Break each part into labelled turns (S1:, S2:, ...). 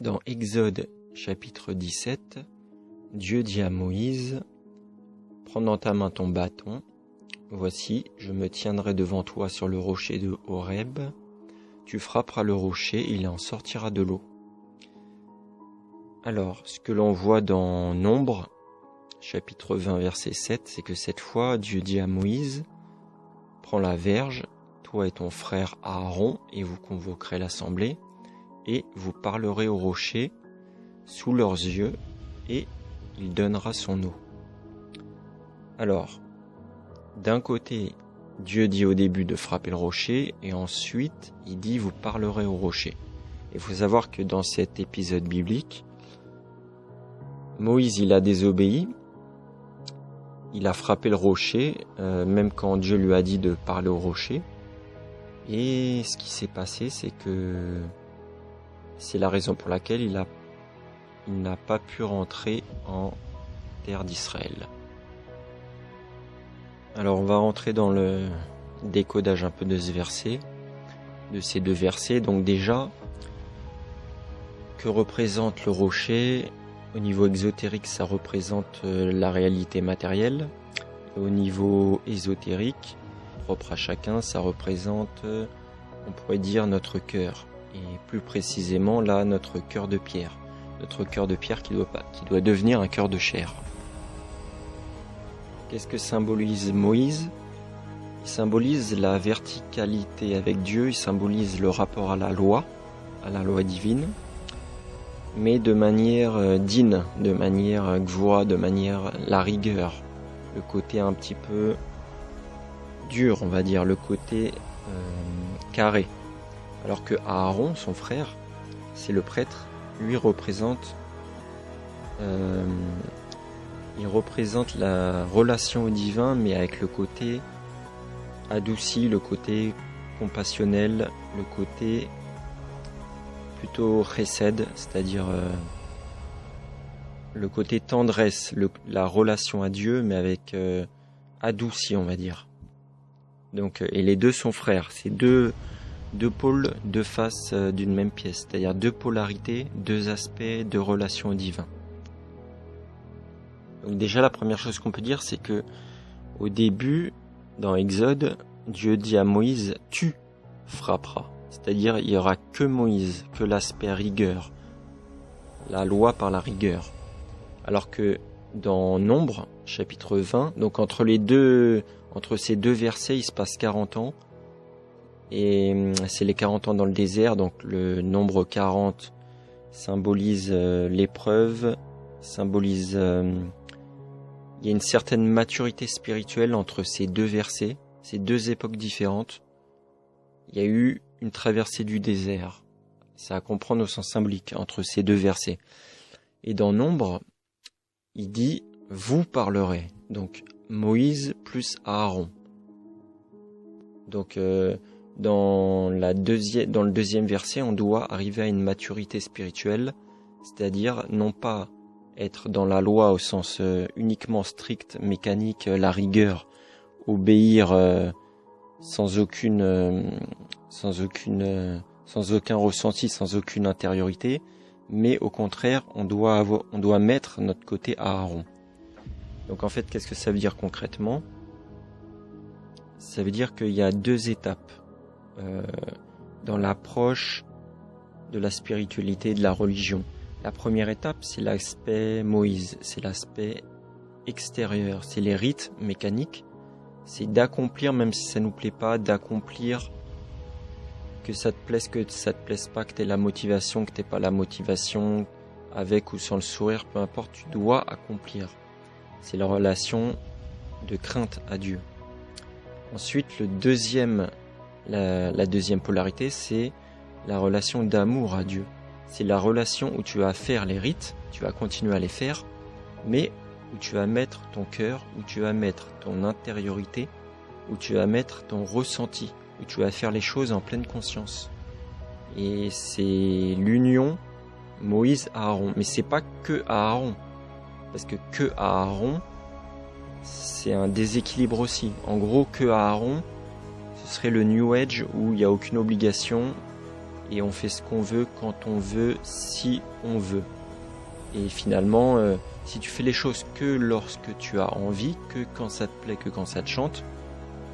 S1: Dans Exode chapitre 17, Dieu dit à Moïse, « Prends dans ta main ton bâton, voici, je me tiendrai devant toi sur le rocher de Horeb, tu frapperas le rocher et il en sortira de l'eau. » Alors, ce que l'on voit dans Nombre, chapitre 20, verset 7, c'est que cette fois, Dieu dit à Moïse, « Prends la verge, toi et ton frère Aaron, et vous convoquerez l'assemblée, et vous parlerez au rocher sous leurs yeux, et il donnera son eau. » Alors, d'un côté, Dieu dit au début de frapper le rocher, et ensuite, il dit « vous parlerez au rocher ». Il faut savoir que dans cet épisode biblique, Moïse, il a désobéi, il a frappé le rocher, même quand Dieu lui a dit de parler au rocher. Et ce qui s'est passé, c'est que c'est la raison pour laquelle il n'a pas pu rentrer en terre d'Israël. Alors on va rentrer dans le décodage un peu de ce verset, de ces deux versets. Donc déjà, que représente le rocher ? Au niveau exotérique, ça représente la réalité matérielle. Et au niveau ésotérique, propre à chacun, ça représente, on pourrait dire, notre cœur. Et plus précisément, là, notre cœur de pierre. Notre cœur de pierre qui doit devenir un cœur de chair. Qu'est-ce que symbolise Moïse ? Il symbolise la verticalité avec Dieu, il symbolise le rapport à la loi divine, mais de manière digne, de manière gvoa, de manière la rigueur, le côté un petit peu dur, on va dire, le côté carré. Alors que Aaron, son frère, c'est le prêtre, lui représente la relation au divin, mais avec le côté adouci, le côté compassionnel, le côté plutôt chesed, c'est-à-dire le côté tendresse, la relation à Dieu, mais avec adouci, on va dire. Donc, et les deux sont frères, c'est deux pôles, deux faces d'une même pièce, c'est-à-dire deux polarités, deux aspects de relation au divin. Donc déjà, la première chose qu'on peut dire, c'est que au début, dans Exode, Dieu dit à Moïse, « Tu frapperas ». C'est-à-dire, il n'y aura que Moïse, que l'aspect rigueur, la loi par la rigueur. Alors que dans Nombre, chapitre 20, donc entre ces deux versets, il se passe 40 ans. Et c'est les 40 ans dans le désert, donc le nombre 40 symbolise l'épreuve, symbolise... il y a une certaine maturité spirituelle entre ces deux versets, ces deux époques différentes. Il y a eu une traversée du désert. Ça à comprendre au sens symbolique entre ces deux versets. Et dans Nombre, il dit « vous parlerez ». Donc Moïse plus Aaron. Donc dans le deuxième verset, on doit arriver à une maturité spirituelle, c'est-à-dire non pas être dans la loi au sens uniquement strict, mécanique, la rigueur, obéir sans aucun ressenti, sans aucune intériorité, mais au contraire, on doit mettre notre côté à Aaron. Donc en fait, qu'est-ce que ça veut dire concrètement ? Ça veut dire qu'il y a deux étapes dans l'approche de la spiritualité et de la religion. La première étape, c'est l'aspect Moïse, c'est l'aspect extérieur, c'est les rites mécaniques, c'est d'accomplir, même si ça nous plaît pas, d'accomplir, que ça te plaise pas, que t'aies la motivation, que t'aies pas la motivation, avec ou sans le sourire, peu importe, tu dois accomplir. C'est la relation de crainte à Dieu. Ensuite, la deuxième polarité, c'est la relation d'amour à Dieu. C'est la relation où tu vas faire les rites, tu vas continuer à les faire, mais où tu vas mettre ton cœur, où tu vas mettre ton intériorité, où tu vas mettre ton ressenti, où tu vas faire les choses en pleine conscience. Et c'est l'union Moïse-Aaron. Mais c'est pas que à Aaron, parce que à Aaron, c'est un déséquilibre aussi. En gros, que à Aaron, ce serait le New Age où il n'y a aucune obligation et on fait ce qu'on veut, quand on veut, si on veut. Et finalement, si tu fais les choses que lorsque tu as envie, que quand ça te plaît, que quand ça te chante,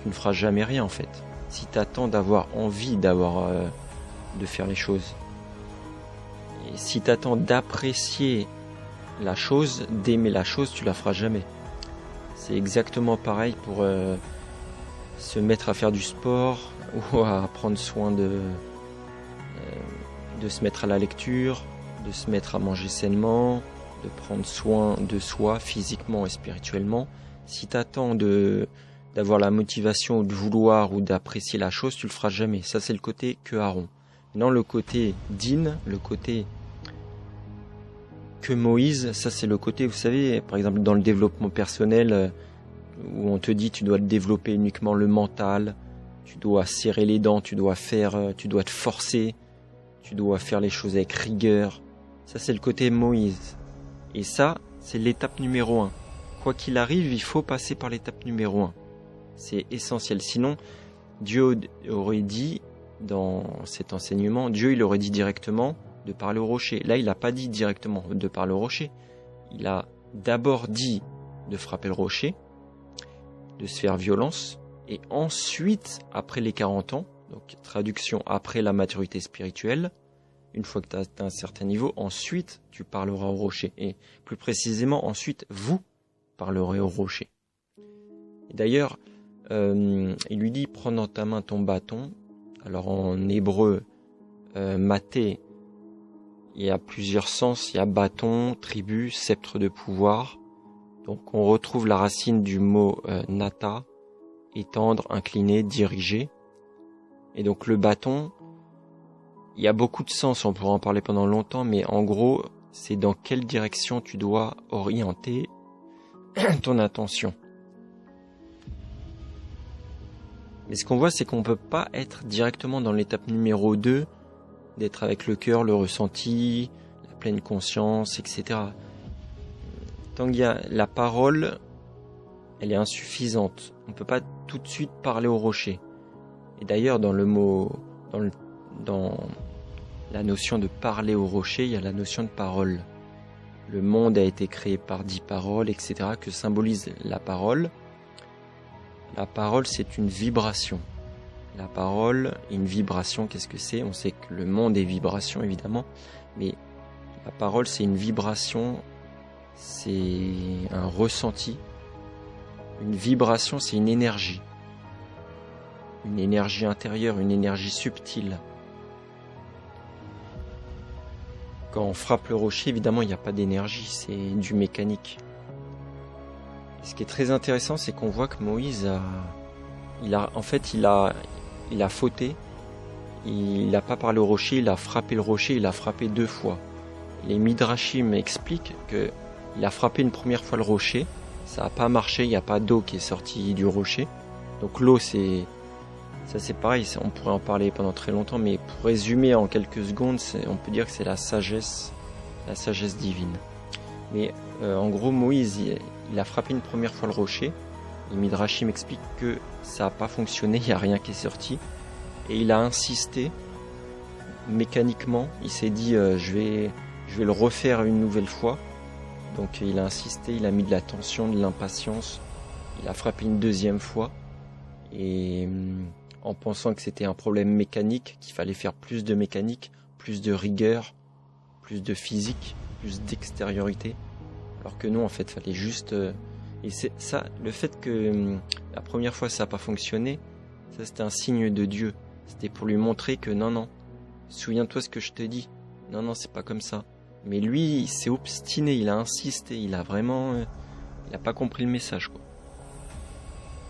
S1: tu ne feras jamais rien en fait. Si tu attends d'avoir envie de faire les choses, et si tu attends d'apprécier la chose, d'aimer la chose, tu la feras jamais. C'est exactement pareil pour se mettre à faire du sport ou à prendre soin de se mettre à la lecture, de se mettre à manger sainement, de prendre soin de soi physiquement et spirituellement. Si tu attends d'avoir la motivation ou de vouloir ou d'apprécier la chose, tu le feras jamais. Ça, c'est le côté que Aaron. Maintenant, le côté Din, le côté que Moïse, ça c'est le côté, vous savez, par exemple dans le développement personnel, où on te dit tu dois développer uniquement le mental, tu dois serrer les dents, tu dois te forcer, tu dois faire les choses avec rigueur. Ça c'est le côté Moïse. Et ça, c'est l'étape numéro 1. Quoi qu'il arrive, il faut passer par l'étape numéro 1. C'est essentiel. Sinon, Dieu aurait dit, dans cet enseignement, Dieu il aurait dit directement de parler au rocher. Là, il n'a pas dit directement de parler au rocher. Il a d'abord dit de frapper le rocher, de se faire violence, et ensuite, après les 40 ans, donc traduction après la maturité spirituelle, une fois que tu as atteint un certain niveau, ensuite tu parleras au rocher. Et plus précisément, ensuite vous parlerez au rocher. Et d'ailleurs, il lui dit, prends dans ta main ton bâton. Alors en hébreu, maté, il y a plusieurs sens. Il y a bâton, tribu, sceptre de pouvoir. Donc on retrouve la racine du mot nata, étendre, incliner, diriger. Et donc le bâton, il y a beaucoup de sens, on pourra en parler pendant longtemps, mais en gros, c'est dans quelle direction tu dois orienter ton attention. Mais ce qu'on voit, c'est qu'on ne peut pas être directement dans l'étape numéro 2, d'être avec le cœur, le ressenti, la pleine conscience, etc. Tant qu'il y a la parole, elle est insuffisante. On ne peut pas tout de suite parler au rocher. Et d'ailleurs, dans le mot, dans la notion de parler au rocher, il y a la notion de parole. Le monde a été créé par 10 paroles, etc., que symbolise la parole. La parole, c'est une vibration. La parole, une vibration, qu'est-ce que c'est ? On sait que le monde est vibration, évidemment, mais la parole, c'est une vibration, c'est un ressenti. Une vibration, c'est une énergie intérieure, une énergie subtile. Quand on frappe le rocher, évidemment, il n'y a pas d'énergie, c'est du mécanique. Et ce qui est très intéressant, c'est qu'on voit que Moïse il a fauté. Il n'a pas parlé au rocher, il a frappé le rocher, il a frappé 2 fois. Les Midrashim expliquent qu'il a frappé une première fois le rocher, ça n'a pas marché, il n'y a pas d'eau qui est sortie du rocher. Donc l'eau, c'est pareil, on pourrait en parler pendant très longtemps, mais pour résumer en quelques secondes, on peut dire que c'est la sagesse divine. Mais en gros, Moïse, il a frappé une première fois le rocher. Les Midrashim expliquent que ça n'a pas fonctionné, il n'y a rien qui est sorti. Et il a insisté mécaniquement, il s'est dit je vais le refaire une nouvelle fois. Donc il a insisté, il a mis de la tension, de l'impatience. Il a frappé une 2e fois. Et en pensant que c'était un problème mécanique, qu'il fallait faire plus de mécanique, plus de rigueur, plus de physique, plus d'extériorité. Alors que non, en fait, il fallait juste... et c'est ça, le fait que la première fois ça n'a pas fonctionné, ça c'était un signe de Dieu. C'était pour lui montrer que non, souviens-toi ce que je te dis. Non, c'est pas comme ça. Mais lui, il s'est obstiné, il a insisté, il a pas compris le message, quoi.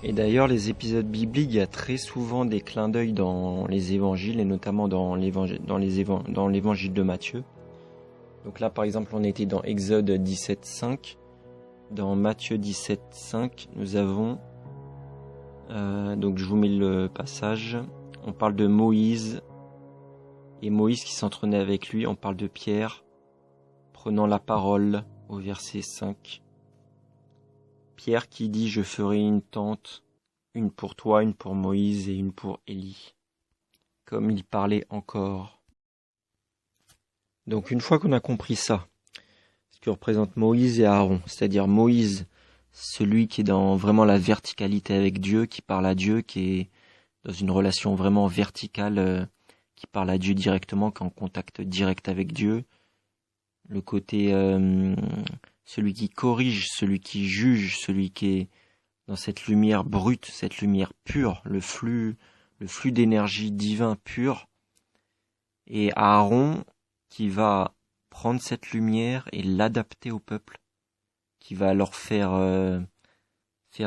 S1: Et d'ailleurs, les épisodes bibliques, il y a très souvent des clins d'œil dans les évangiles, et notamment dans l'évangile de Matthieu. Donc là, par exemple, on était dans Exode 17.5. Dans Matthieu 17.5, nous avons... donc je vous mets le passage. On parle de Moïse, et Moïse qui s'entraînait avec lui. On parle de Pierre, prenant la parole au verset 5. Pierre qui dit « Je ferai une tente, une pour toi, une pour Moïse et une pour Élie ». Comme il parlait encore Donc une fois qu'on a compris ça, ce que représentent Moïse et Aaron, c'est-à-dire Moïse, celui qui est dans vraiment la verticalité avec Dieu, qui parle à Dieu, qui est dans une relation vraiment verticale, qui parle à Dieu directement, qui est en contact direct avec Dieu. Le côté celui qui corrige, celui qui juge, celui qui est dans cette lumière brute, cette lumière pure, le flux d'énergie divin pur. Et Aaron qui va prendre cette lumière et l'adapter au peuple, qui va leur faire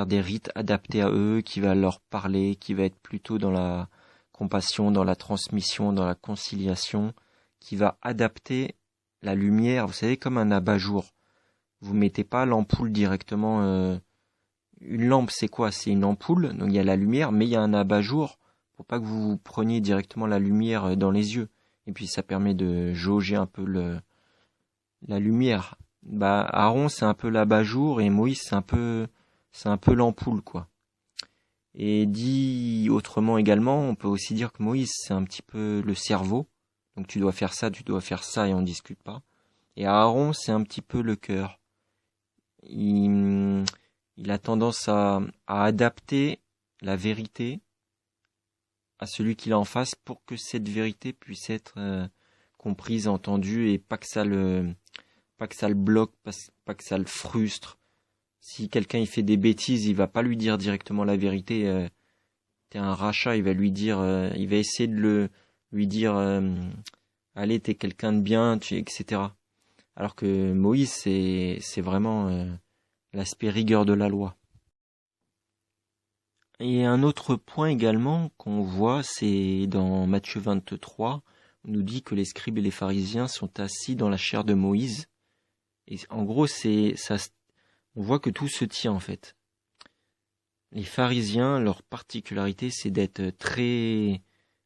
S1: des rites adaptés à eux, qui va leur parler, qui va être plutôt dans la compassion, dans la transmission, dans la conciliation, qui va adapter la lumière, vous savez, comme un abat-jour. Vous mettez pas l'ampoule directement. Une lampe, c'est quoi? C'est une ampoule, donc il y a la lumière, mais il y a un abat-jour pour pas que vous preniez directement la lumière dans les yeux. Et puis ça permet de jauger un peu la lumière. Aaron, c'est un peu l'abat-jour et Moïse, c'est un peu l'ampoule, quoi. Et dit autrement également, on peut aussi dire que Moïse, c'est un petit peu le cerveau. Donc tu dois faire ça et on discute pas. Et Aaron, c'est un petit peu le cœur. Il a tendance à adapter la vérité à celui qu'il a en face pour que cette vérité puisse être comprise, entendue et pas que ça le bloque, pas que ça le frustre. Si quelqu'un il fait des bêtises, il va pas lui dire directement la vérité. T'es un rachat, il va lui dire, il va essayer de lui dire, allez, t'es quelqu'un de bien, etc. Alors que Moïse, c'est vraiment l'aspect rigueur de la loi. Et un autre point également qu'on voit, c'est dans Matthieu 23, on nous dit que les scribes et les pharisiens sont assis dans la chair de Moïse. Et en gros, on voit que tout se tient en fait. Les pharisiens, leur particularité, c'est d'être très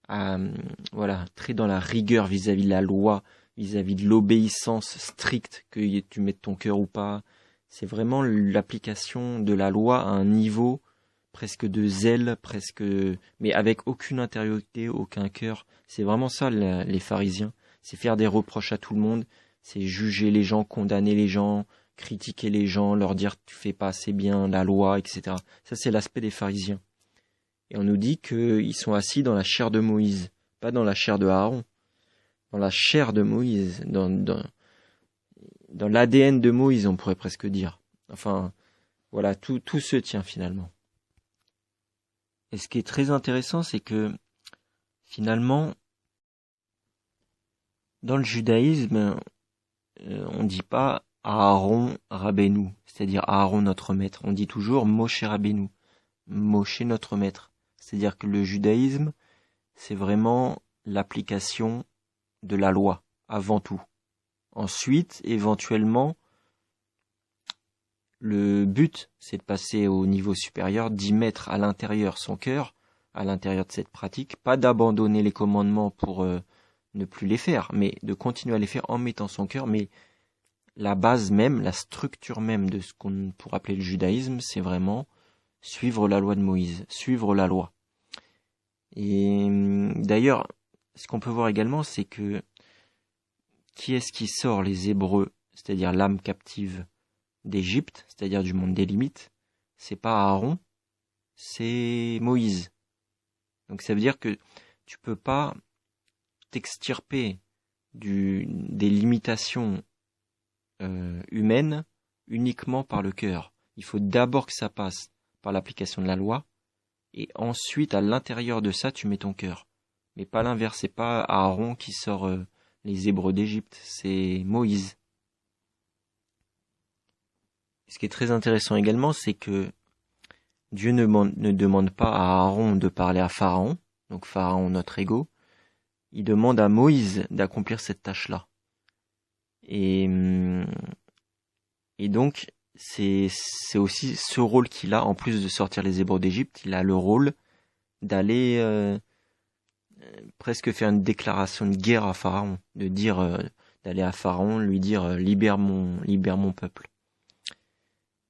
S1: dans la rigueur vis-à-vis de la loi, vis-à-vis de l'obéissance stricte, que tu mettes ton cœur ou pas. C'est vraiment l'application de la loi à un niveau presque de zèle, mais avec aucune intériorité, aucun cœur. C'est vraiment ça, les pharisiens. C'est faire des reproches à tout le monde, c'est juger les gens, condamner les gens, critiquer les gens, leur dire tu fais pas assez bien la loi, etc. Ça, c'est l'aspect des pharisiens. Et on nous dit qu'ils sont assis dans la chair de Moïse, pas dans la chair de Aaron. Dans la chair de Moïse, dans l'ADN de Moïse, on pourrait presque dire. Enfin, voilà, tout se tient finalement. Et ce qui est très intéressant, c'est que finalement, dans le judaïsme, on ne dit pas Aaron Rabbeinu, c'est-à-dire Aaron notre maître. On dit toujours Moshe Rabbeinu, Moshe notre maître. C'est-à-dire que le judaïsme, c'est vraiment l'application de la loi, avant tout. Ensuite, éventuellement, le but, c'est de passer au niveau supérieur, d'y mettre à l'intérieur son cœur, à l'intérieur de cette pratique, pas d'abandonner les commandements pour ne plus les faire, mais de continuer à les faire en mettant son cœur. Mais la base même, la structure même de ce qu'on pourrait appeler le judaïsme, c'est vraiment suivre la loi de Moïse, suivre la loi. Et d'ailleurs, ce qu'on peut voir également, c'est que qui est-ce qui sort les Hébreux, c'est-à-dire l'âme captive d'Égypte, c'est-à-dire du monde des limites? C'est pas Aaron, c'est Moïse. Donc ça veut dire que tu peux pas t'extirper des limitations humaines uniquement par le cœur. Il faut d'abord que ça passe par l'application de la loi, et ensuite à l'intérieur de ça tu mets ton cœur. Mais pas l'inverse, c'est pas Aaron qui sort les Hébreux d'Égypte, c'est Moïse. Ce qui est très intéressant également, c'est que Dieu ne demande pas à Aaron de parler à Pharaon, donc Pharaon notre ego. Il demande à Moïse d'accomplir cette tâche-là. Et donc, c'est aussi ce rôle qu'il a, en plus de sortir les Hébreux d'Égypte, il a le rôle d'aller presque faire une déclaration de guerre à Pharaon, de dire d'aller à Pharaon, lui dire libère mon peuple.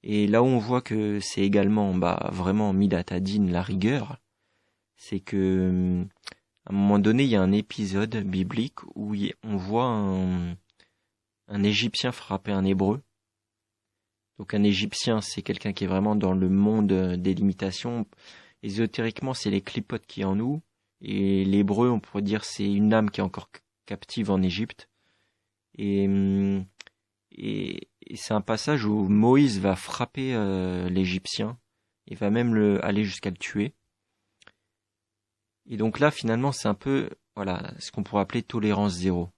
S1: Et là où on voit que c'est également vraiment Midat Hadin, la rigueur, c'est que À un moment donné, il y a un épisode biblique où on voit un Égyptien frapper un Hébreu. Donc un Égyptien, c'est quelqu'un qui est vraiment dans le monde des limitations. Ésotériquement, c'est les clipotes qui en nous. Et l'Hébreu, on pourrait dire, c'est une âme qui est encore captive en Égypte. Et c'est un passage où Moïse va frapper l'Égyptien. Il va même aller jusqu'à le tuer. Et donc là, finalement, c'est un peu, voilà, ce qu'on pourrait appeler tolérance zéro.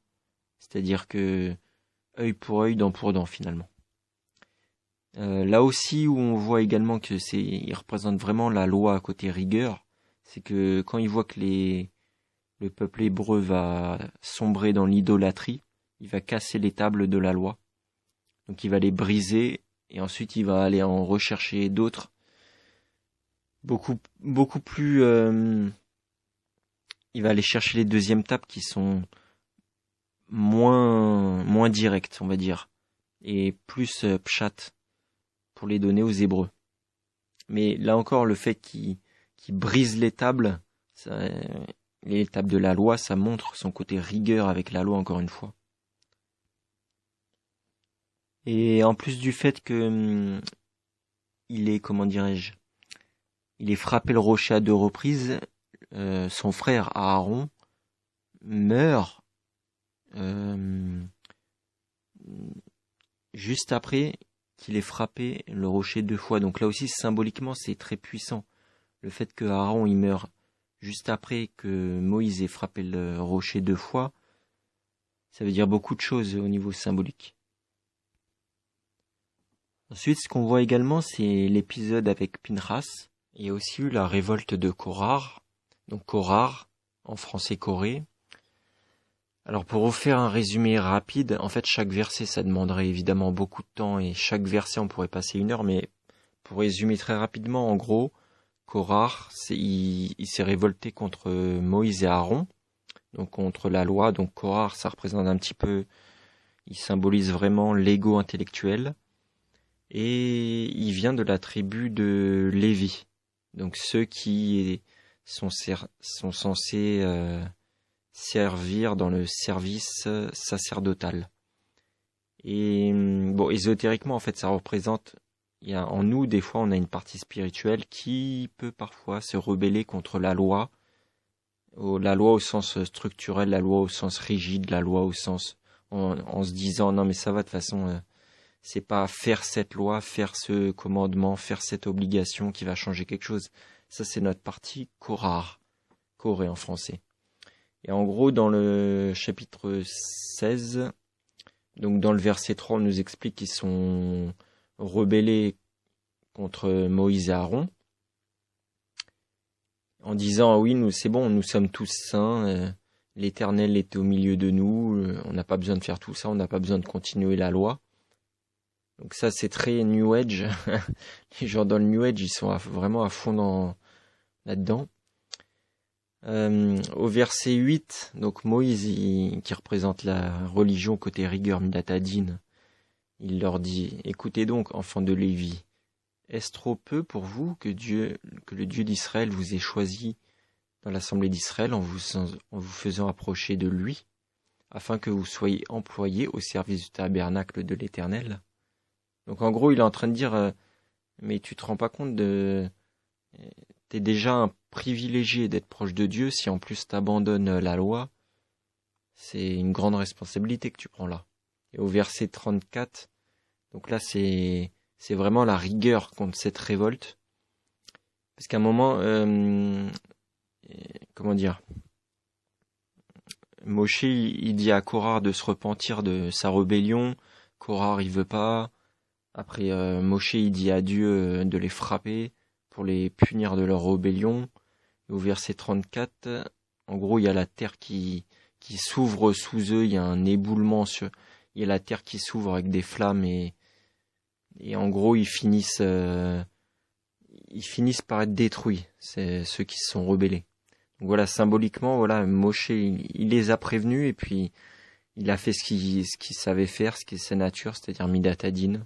S1: C'est-à-dire que œil pour œil, dent pour dent, finalement. Là aussi où on voit également que il représente vraiment la loi à côté rigueur, c'est que quand il voit que le peuple hébreu va sombrer dans l'idolâtrie, il va casser les tables de la loi. Donc il va les briser et ensuite il va aller en rechercher d'autres beaucoup plus. Il va aller chercher les deuxièmes tables qui sont moins directes, on va dire, et plus pshat pour les donner aux Hébreux. Mais là encore, le fait qu'il brise les tables de la loi, ça montre son côté rigueur avec la loi encore une fois. Et en plus du fait que il est, comment dirais-je, il est frappé le rocher à 2 reprises, son frère Aaron meurt juste après qu'il ait frappé le rocher 2 fois. Donc là aussi, symboliquement, c'est très puissant. Le fait que Aaron il meurt juste après que Moïse ait frappé le rocher 2 fois, ça veut dire beaucoup de choses au niveau symbolique. Ensuite, ce qu'on voit également, c'est l'épisode avec Pinchas. Il y a aussi eu la révolte de Korar. Donc Korar, en français Corée. Alors pour vous faire un résumé rapide, en fait chaque verset ça demanderait évidemment beaucoup de temps et chaque verset on pourrait passer 1 heure, mais pour résumer très rapidement, en gros, Korar, il s'est révolté contre Moïse et Aaron, donc contre la loi. Donc Korar, ça représente un petit peu, il symbolise vraiment l'ego intellectuel et il vient de la tribu de Lévi, donc ceux qui sont censés servir dans le service sacerdotal. Et bon, ésotériquement, en fait, ça représente, en nous, des fois, on a une partie spirituelle qui peut parfois se rebeller contre la loi au sens structurel, la loi au sens rigide, la loi au sens, en se disant, non mais ça va, de toute façon, c'est pas faire cette loi, faire ce commandement, faire cette obligation qui va changer quelque chose. Ça, c'est notre partie Korar, Corée en français. Et en gros, dans le chapitre 16, donc dans le verset 3, on nous explique qu'ils sont rebellés contre Moïse et Aaron, en disant, ah oui, c'est bon, nous sommes tous saints, l'Éternel est au milieu de nous, on n'a pas besoin de faire tout ça, on n'a pas besoin de continuer la loi. Donc ça, c'est très New Age. Les gens dans le New Age, ils sont vraiment à fond là-dedans. Au verset 8, donc Moïse, qui représente la religion côté rigueur Midatadine, il leur dit, écoutez donc, enfants de Lévi, est-ce trop peu pour vous que le Dieu d'Israël vous ait choisi dans l'assemblée d'Israël en vous faisant approcher de lui, afin que vous soyez employés au service du tabernacle de l'Éternel? Donc en gros, il est en train de dire, mais tu te rends pas compte t'es déjà un privilégié d'être proche de Dieu, si en plus t'abandonnes la loi, c'est une grande responsabilité que tu prends là. Et au verset 34, donc là c'est vraiment la rigueur contre cette révolte, parce qu'à un moment, comment dire, Moshe il dit à Korar de se repentir de sa rébellion. Korar il veut pas. Après Moshe il dit à Dieu de les frapper pour les punir de leur rébellion. Et au verset 34, en gros, il y a la terre qui s'ouvre sous eux, il y a un éboulement, il y a la terre qui s'ouvre avec des flammes et en gros, ils finissent par être détruits, c'est ceux qui se sont rebellés. Donc voilà, symboliquement, voilà, Moshe, il les a prévenus et puis il a fait ce qu'il savait faire, ce qui est sa nature, c'est-à-dire Midatadine.